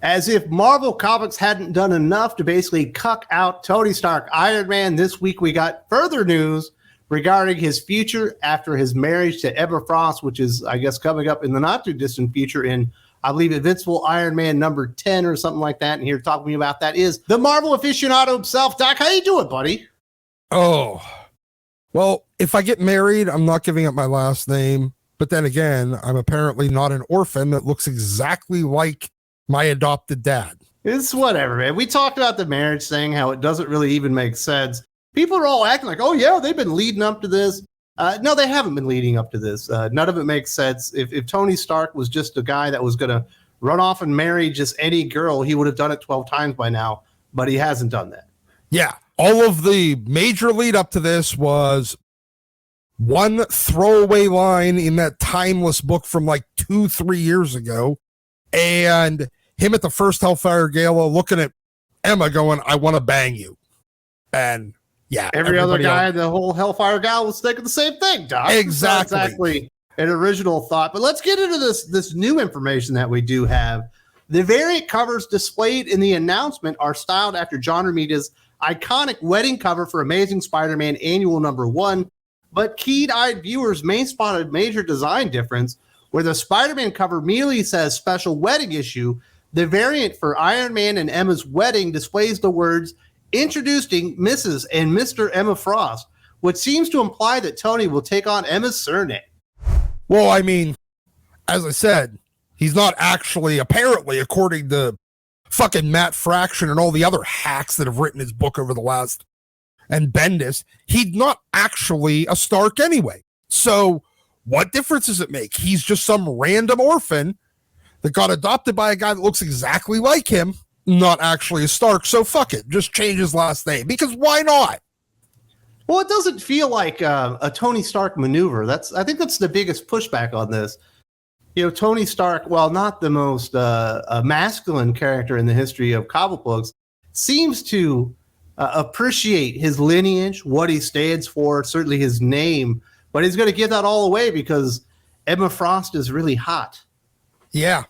As if Marvel Comics hadn't done enough to basically cuck out Tony Stark Iron Man, this week we got further news regarding his future after his marriage to Emma Frost, which is, I guess, coming up in the not-too-distant future in, I believe, Invincible Iron Man number 10 or something like that. And here talking about that is the Marvel aficionado himself. Doc, how you doing, buddy? Oh, well, if I get married, I'm not giving up my last name. But then again, I'm apparently not an orphan that looks exactly like my adopted dad. It's whatever, man. We talked about the marriage thing, how it doesn't really even make sense. People are all acting like, oh, yeah, they've been leading up to this. No, they haven't been leading up to this. None of it makes sense. If Tony Stark was just a guy that was going to run off and marry just any girl, he would have done it 12 times by now, but he hasn't done that. Yeah, all of the major lead up to this was one throwaway line in that timeless book from like 2-3 years ago, and him at the first Hellfire Gala looking at Emma going, I want to bang you. And yeah, every other guy in the whole Hellfire Gala was thinking the same thing, Doc. Exactly an original thought. But let's get into this new information that we do have. The variant covers displayed in the announcement are styled after John Romita's iconic wedding cover for Amazing Spider-Man Annual Number 1, but keen-eyed viewers may spot a major design difference where the Spider-Man cover merely says special wedding issue. The variant for Iron Man and Emma's wedding displays the words introducing Mrs. and Mr. Emma Frost, which seems to imply that Tony will take on Emma's surname. Well, I mean, as I said, he's not actually, apparently, according to fucking Matt Fraction and all the other hacks that have written his book over the last, and Bendis, he's not actually a Stark anyway. So what difference does it make? He's just some random orphan that got adopted by a guy that looks exactly like him, not actually a Stark. So fuck it, just change his last name, because why not? Well, it doesn't feel like a Tony Stark maneuver. I think that's the biggest pushback on this. You know, Tony Stark, while not the most masculine character in the history of comic books, seems to appreciate his lineage, what he stands for, certainly his name, but he's going to give that all away because Emma Frost is really hot. Yeah,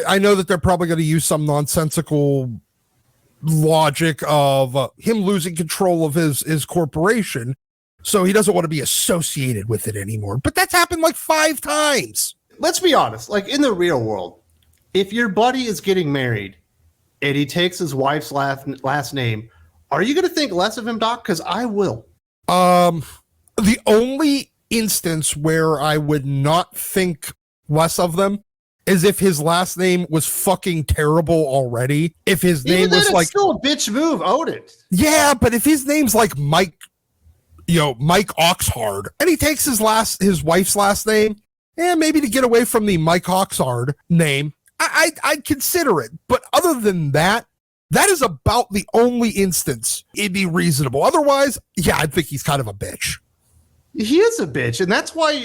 I know that they're probably going to use some nonsensical logic of him losing control of his corporation, so he doesn't want to be associated with it anymore. But that's happened like 5 times. Let's be honest, like in the real world, if your buddy is getting married and he takes his wife's last name, are you going to think less of him, Doc? Because I will. The only instance where I would not think less of them is if his last name was fucking terrible already. If his name was like, still a bitch move, own it. Yeah, but if his name's like Mike Oxhard, and he takes his wife's last name, maybe to get away from the Mike Oxhard name, I'd consider it. But other than that, that is about the only instance it'd be reasonable. Otherwise, yeah, I'd think he's kind of a bitch. He is a bitch, and that's why,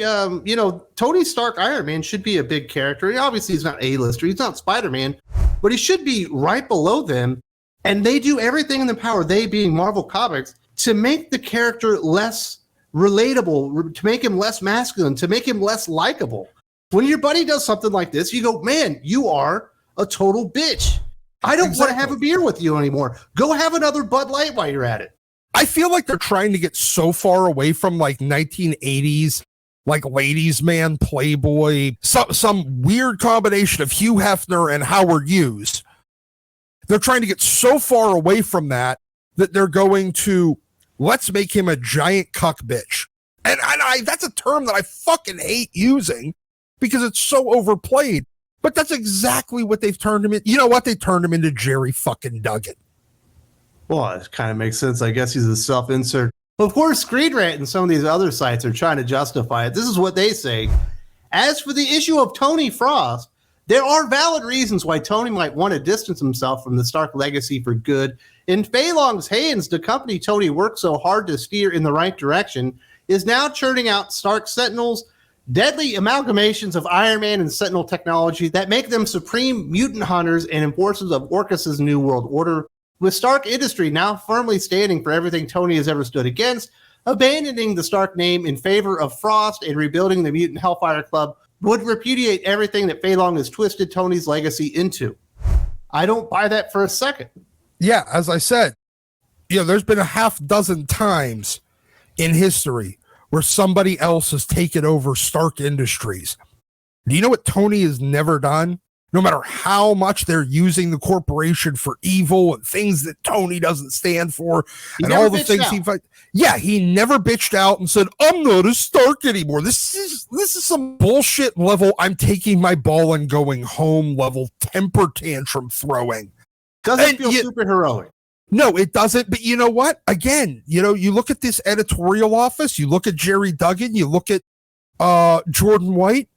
Tony Stark Iron Man should be a big character. Obviously, he's not A-lister. He's not Spider-Man, but he should be right below them, and they do everything in their power, they being Marvel Comics, to make the character less relatable, to make him less masculine, to make him less likable. When your buddy does something like this, you go, man, you are a total bitch. I don't want to have a beer with you anymore. Go have another Bud Light while you're at it. I feel like they're trying to get so far away from like 1980s, like ladies' man, Playboy, some weird combination of Hugh Hefner and Howard Hughes. They're trying to get so far away from that they're going to, let's make him a giant cuck bitch. And that's a term that I fucking hate using because it's so overplayed. But that's exactly what they've turned him into. You know what? They turned him into Jerry fucking Duggan. Well, it kind of makes sense. I guess he's a self-insert. Of course, Screen Rant and some of these other sites are trying to justify it. This is what they say. As for the issue of Tony Frost, there are valid reasons why Tony might want to distance himself from the Stark legacy for good. In Fei Long's hands, the company Tony worked so hard to steer in the right direction is now churning out Stark Sentinels, deadly amalgamations of Iron Man and Sentinel technology that make them supreme mutant hunters and enforcers of Orcus's New World Order. With Stark Industry now firmly standing for everything Tony has ever stood against, abandoning the Stark name in favor of Frost and rebuilding the Mutant Hellfire Club would repudiate everything that Fei Long has twisted Tony's legacy into. I don't buy that for a second. Yeah, as I said, there's been a half dozen times in history where somebody else has taken over Stark Industries. Do you know what Tony has never done? No matter how much they're using the corporation for evil and things that Tony doesn't stand for, and all the things he fight. Yeah, he never bitched out and said, "I'm not a Stark anymore." This is some bullshit level. I'm taking my ball and going home level temper tantrum throwing. Doesn't feel super heroic. No, it doesn't. But you know what? Again, you look at this editorial office, you look at Jerry Duggan, you look at Jordan White.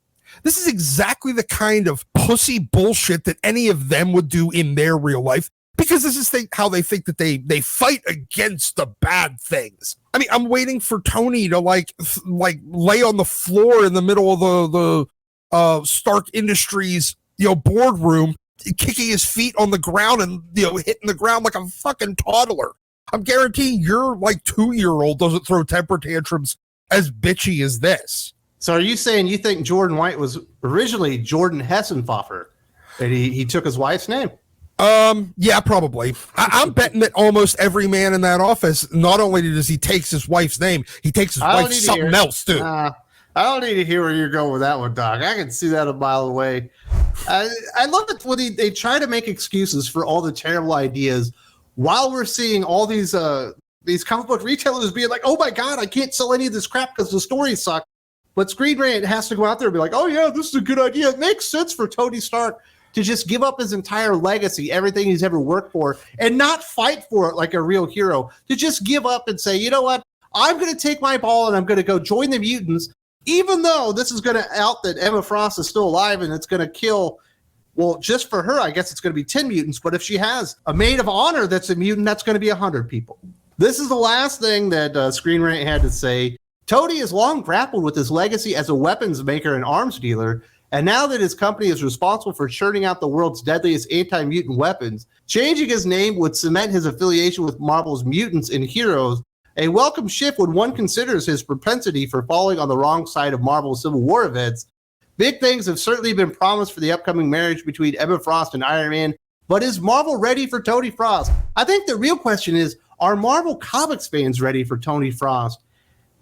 This is exactly the kind of pussy bullshit that any of them would do in their real life, because this is how they think that they fight against the bad things. I mean, I'm waiting for Tony to like lay on the floor in the middle of the Stark Industries, boardroom, kicking his feet on the ground and hitting the ground like a fucking toddler. I'm guaranteeing your 2-year-old doesn't throw temper tantrums as bitchy as this. So are you saying you think Jordan White was originally Jordan Hessenpfeffer, and he took his wife's name? Yeah, probably. I'm betting that almost every man in that office, not only does he take his wife's name, he takes his wife's something else too. I don't need to hear where you're going with that one, Doc. I can see that a mile away. I love it when they try to make excuses for all the terrible ideas while we're seeing all these comic book retailers being like, "Oh my God, I can't sell any of this crap because the stories suck." But Screen Rant has to go out there and be like, "Oh yeah, this is a good idea. It makes sense for Tony Stark to just give up his entire legacy, everything he's ever worked for, and not fight for it like a real hero. To just give up and say, you know what? I'm going to take my ball and I'm going to go join the mutants, even though this is going to out that Emma Frost is still alive and it's going to kill." Well, just for her, I guess it's going to be 10 mutants. But if she has a maid of honor that's a mutant, that's going to be 100 people. This is the last thing that Screen Rant had to say. Toady has long grappled with his legacy as a weapons maker and arms dealer, and now that his company is responsible for churning out the world's deadliest anti-mutant weapons, changing his name would cement his affiliation with Marvel's mutants and heroes, a welcome shift when one considers his propensity for falling on the wrong side of Marvel's Civil War events. Big things have certainly been promised for the upcoming marriage between Emma Frost and Iron Man, but is Marvel ready for Toady Frost? I think the real question is, are Marvel Comics fans ready for Toady Frost?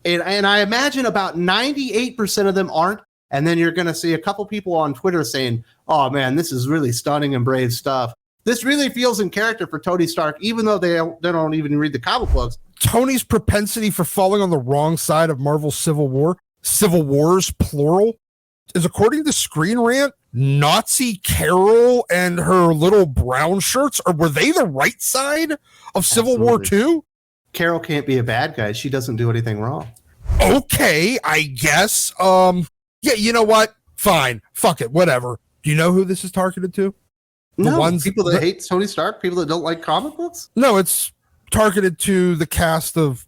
And I imagine about 98% of them aren't. And then you're going to see a couple people on Twitter saying, "Oh man, this is really stunning and brave stuff. This really feels in character for Tony Stark," even though they don't even read the comic books. Tony's propensity for falling on the wrong side of Marvel's Civil Wars, plural, is, according to Screen Rant, Nazi Carol and her little brown shirts, or were they the right side of Civil War 2? Carol can't be a bad guy. She doesn't do anything wrong. Okay, I guess. Yeah, you know what? Fine. Fuck it. Whatever. Do you know who this is targeted to? People that hate Tony Stark? People that don't like comic books? No, it's targeted to the cast of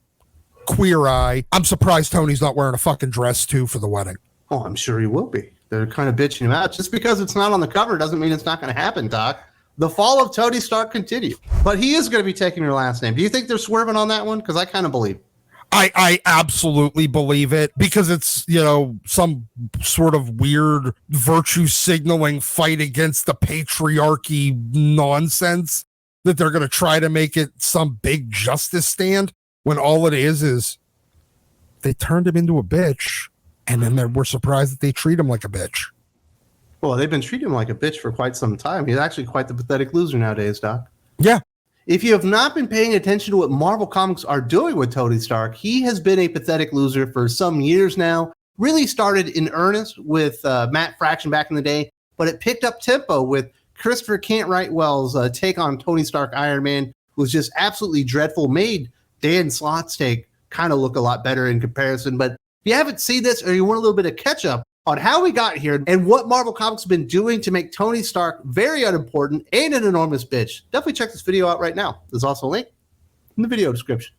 Queer Eye. I'm surprised Tony's not wearing a fucking dress, too, for the wedding. Oh, I'm sure he will be. They're kind of bitching him out. Just because it's not on the cover doesn't mean it's not going to happen, Doc. The fall of Tony Stark continues. But he is going to be taking her last name. Do you think they're swerving on that one? Because I kind of believe it. I absolutely believe it, because it's, some sort of weird virtue signaling fight against the patriarchy nonsense that they're going to try to make it some big justice stand, when all it is they turned him into a bitch, and then we're surprised that they treat him like a bitch. Well, they've been treating him like a bitch for quite some time. He's actually quite the pathetic loser nowadays, Doc. Yeah. If you have not been paying attention to what Marvel Comics are doing with Tony Stark, he has been a pathetic loser for some years now. Really started in earnest with Matt Fraction back in the day, but it picked up tempo with Christopher Can't-Write-Well's take on Tony Stark Iron Man, who was just absolutely dreadful, made Dan Slott's take kind of look a lot better in comparison. But if you haven't seen this, or you want a little bit of catch-up on how we got here and what Marvel Comics have been doing to make Tony Stark very unimportant and an enormous bitch, definitely check this video out right now. There's also a link in the video description.